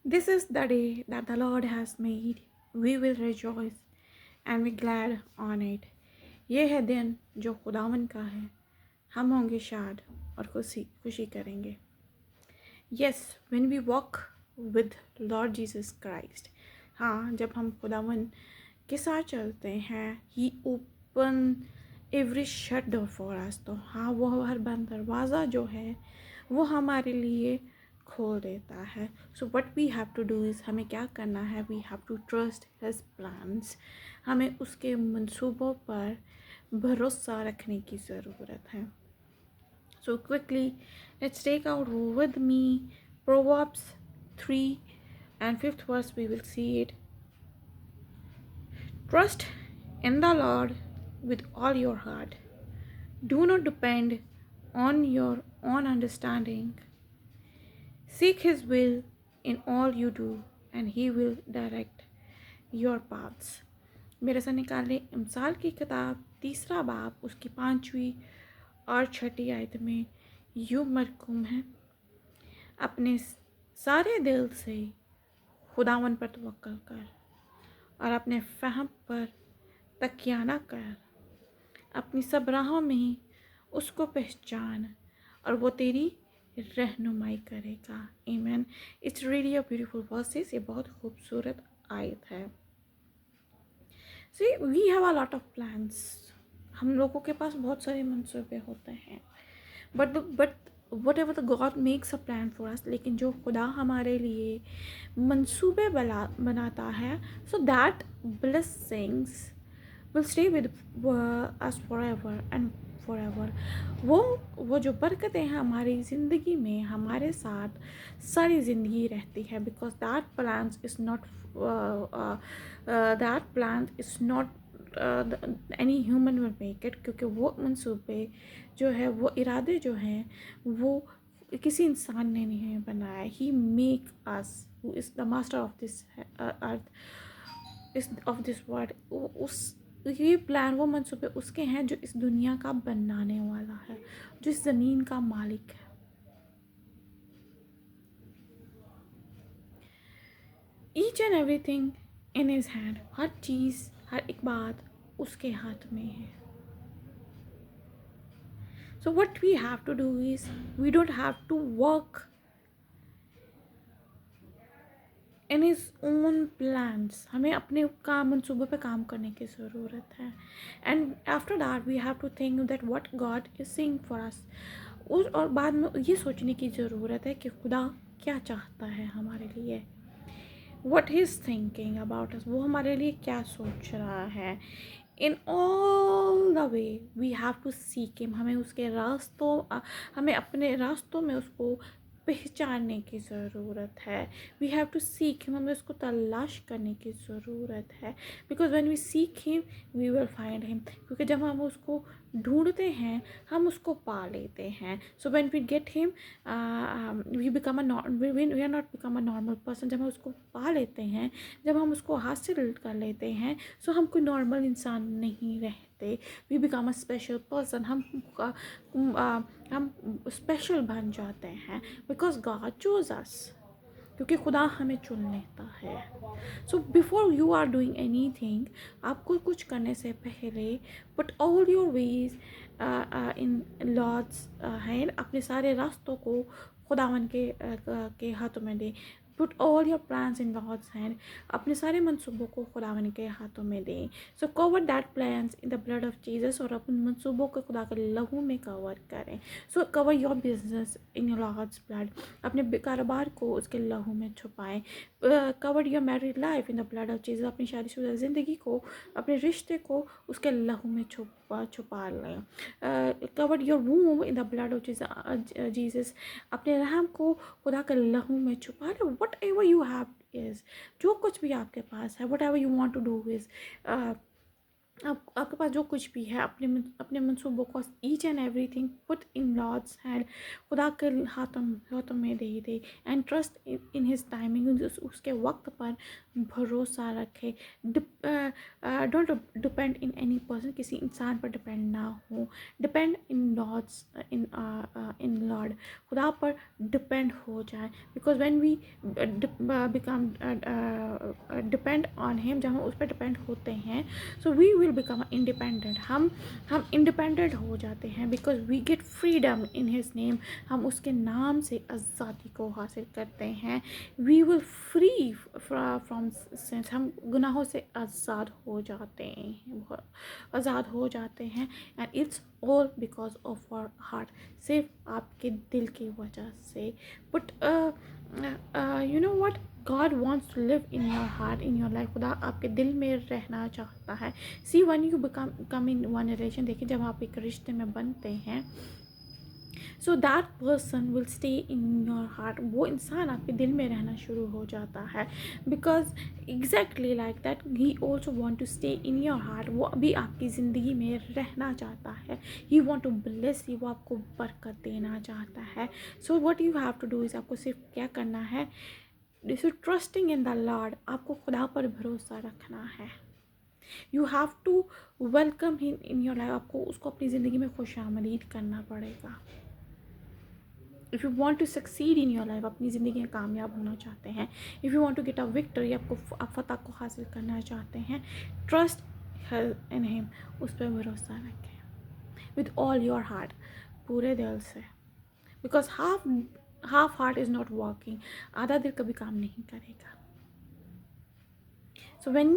This is the day that the Lord has made. We will rejoice and be glad on it. ये है दिन जो खुदावन का है, हम होंगे शाद और खुशी खुशी करेंगे. Yes, when we walk with Lord Jesus Christ, हाँ, जब हम खुदावन के साथ चलते हैं, He open every shut door for us. तो हाँ, वो हर बंद दरवाज़ा जो है वो हमारे लिए खोल देता है. So what we have to do is, हमें क्या करना है, we have to trust his plans. हमें उसके मंसूबों पर भरोसा रखने की ज़रूरत है. So quickly let's take out with me Proverbs 3 and 5th verse. We will see it. Trust in the Lord with all your heart. Do not depend on your own understanding. Seek His will in all you do, and He will direct your paths. मेरे से निकाले इमसाल की किताब 3 बाब उसकी 5वीं और 6ठी आयत में यूं मरकूम है, अपने सारे दिल से खुदावन पर तवक्कल कर और अपने फ़हम पर तकिया न कर. अपनी सब राहों में उसको पहचान और वो तेरी रहनुमाई करेगा. आमीन. It's really a beautiful verses. ये बहुत खूबसूरत आयत है. See we have a lot of plans. हम लोगों के पास बहुत सारे मंसूबे होते हैं, but whatever the God makes a plan for us, लेकिन जो खुदा हमारे लिए मंसूबे बनाता है, so that blessings will stay with us forever and forever. वो जो बरकतें हैं हमारी ज़िंदगी में हमारे साथ सारी ज़िंदगी रहती है. Because that plan is not any human will make it. क्योंकि वो मंसूबे जो है, वो इरादे जो हैं, वो किसी इंसान ने नहीं बनाया. He make us who is the master of this earth, is of this world. उस ये प्लान, वो मंसूबे उसके हैं जो इस दुनिया का बनाने वाला है, जो इस ज़मीन का मालिक है. Each and everything in his hand. हर चीज़, हर एक बात उसके हाथ में है. So what we have to do is, we don't have to work in his own plans. हमें अपने मंसूबों पे काम करने की ज़रूरत है. And after that we have to think that what God is saying for us. और बाद में ये सोचने की ज़रूरत है कि खुदा क्या चाहता है हमारे लिए. What he is thinking about us, वो हमारे लिए क्या सोच रहा है. In all the way we have to seek him. हमें उसके रास्तों, हमें अपने रास्तों में उसको पहचानने की ज़रूरत है. We have to seek him. हमें उसको तलाश करने की ज़रूरत है. Because when we seek him we will find him. क्योंकि जब हम उसको ढूंढते हैं हम उसको पा लेते हैं. So when we get him we become we are not become a normal person. जब हम उसको पा लेते हैं, जब हम उसको हासिल कर लेते हैं, सो हम कोई नॉर्मल इंसान नहीं रहते. We become a special person. हम स्पेशल बन जाते हैं. Because God choose us. क्योंकि खुदा हमें चुन लेता है. So before you are doing anything, आपको कुछ करने से पहले put all your ways in Lord's hand. अपने सारे रास्तों को खुदावन के हाथों में दे. Put all your plans in Lord's hand. अपने सारे मंसूबों को खुदावन के हाथों में दें. So cover that plans in the blood of Jesus. और अपने मंसूबों को खुदा के लहू में कवर करें. So cover your business in your Lord's blood. अपने कारोबार को उसके लहू में छुपाएं. Cover your married life in the blood of Jesus. अपनी शादीशुदा ज़िंदगी को, अपने रिश्ते को उसके लहू में छुपा लें. Cover your womb in the blood of Jesus. अपने रहम को खुदा के लहू में छुपा लें. Whatever you have is, जो कुछ भी आपके पास है, whatever you want to do is आपके पास जो कुछ भी है अपने मंसूबों को, each and everything put in Lord's hand, खुदा के हाथों में दे दे। And trust in his timing, उसके वक्त पर भरोसा रखे। Don't depend in any person, किसी इंसान पर डिपेंड ना हो। Depend in lords, in lord, खुदा पर डिपेंड हो जाए। Because when we become depend on him, जब हम उस पर डिपेंड होते हैं, so we will become independent. हम इंडिपेंडेंट हो जाते हैं, because we get freedom in his name. हम उसके नाम से आज़ादी को हासिल करते हैं। We will free from sins, हम गुनाहों से आज़ाद हो जाते हैं, आज़ाद हो जाते हैं। And it's all because of our heart, सिर्फ आपके दिल की वजह से। But you know what, God wants to live in your heart, in your life. खुदा आपके दिल में रहना चाहता है। See, when you come in one relation, देखिए जब आप एक रिश्ते में बनते हैं, so that person will stay in your heart, वो इंसान आपके दिल में रहना शुरू हो जाता है। Because exactly like that, he also want to stay in your heart, वो अभी आपकी ज़िंदगी में रहना चाहता है। He want to bless you, वो आपको बरकत देना चाहता है। So what you have to do is, आपको सिर्फ क्या करना है, this is trusting in the lord, आपको खुदा पर भरोसा रखना है। You have to welcome him in your life, आपको उसको अपनी ज़िंदगी में खुशामदीद करना पड़ेगा। If you want to succeed in your life, अपनी ज़िंदगी में कामयाब होना चाहते हैं, if you want to get a victory, आप फतह को हासिल करना चाहते हैं, ट्रस्ट इन हिम, उस पर भरोसा रखें विद ऑल योर हार्ट, पूरे दिल से। Because half heart is not working, आधा दिल कभी काम नहीं करेगा। So when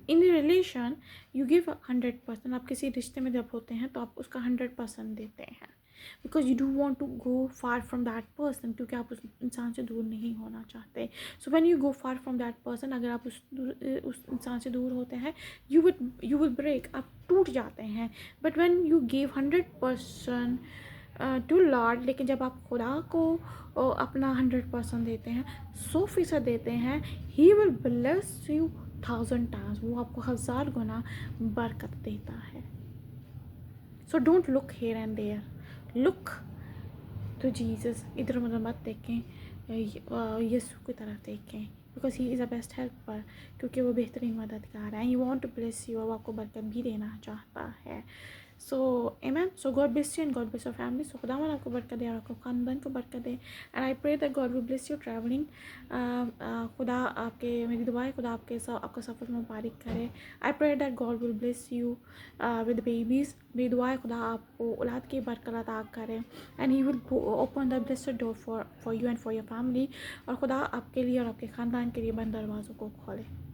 in relation you give 100%, आप किसी रिश्ते में जब होते हैं तो आप उसका 100% देते हैं, because you do want to go far from that person, क्योंकि आप उस इंसान से दूर नहीं होना चाहते। So when you go far from that person, अगर आप उस इंसान से दूर होते हैं, यू विल ब्रेक, आप टूट जाते हैं। But when you give 100% to lord, लेकिन जब आप खुदा को अपना 100% देते हैं, 100% देते हैं, he will bless you 1000 times, वो आपको 1000 गुना बरकत देता है। So don't look here and there, look to Jesus, इधर उधर मत देखें, यीशु की तरफ देखें, because he is a best helper, क्योंकि वो बेहतरीन मददगार है। He want to bless you, वो आपको बरकत भी देना चाहता है। So amen. So God bless you and God bless your family. So खुदावन आपको बरकत दे और आपको खानदान को बरकत दे। And I pray that God will bless you travelling. खुदा आपके, मेरी दुआ है खुदा आपका सफ़र मुबारक करे। I pray that God will bless you with babies. मेरी दुआ है खुदा आपको औलाद की बरकत अता करे। And he will open the blessed door for you and for your family. और खुदा आपके लिए और आपके ख़ानदान के लिए बंद दरवाज़ों को खोले।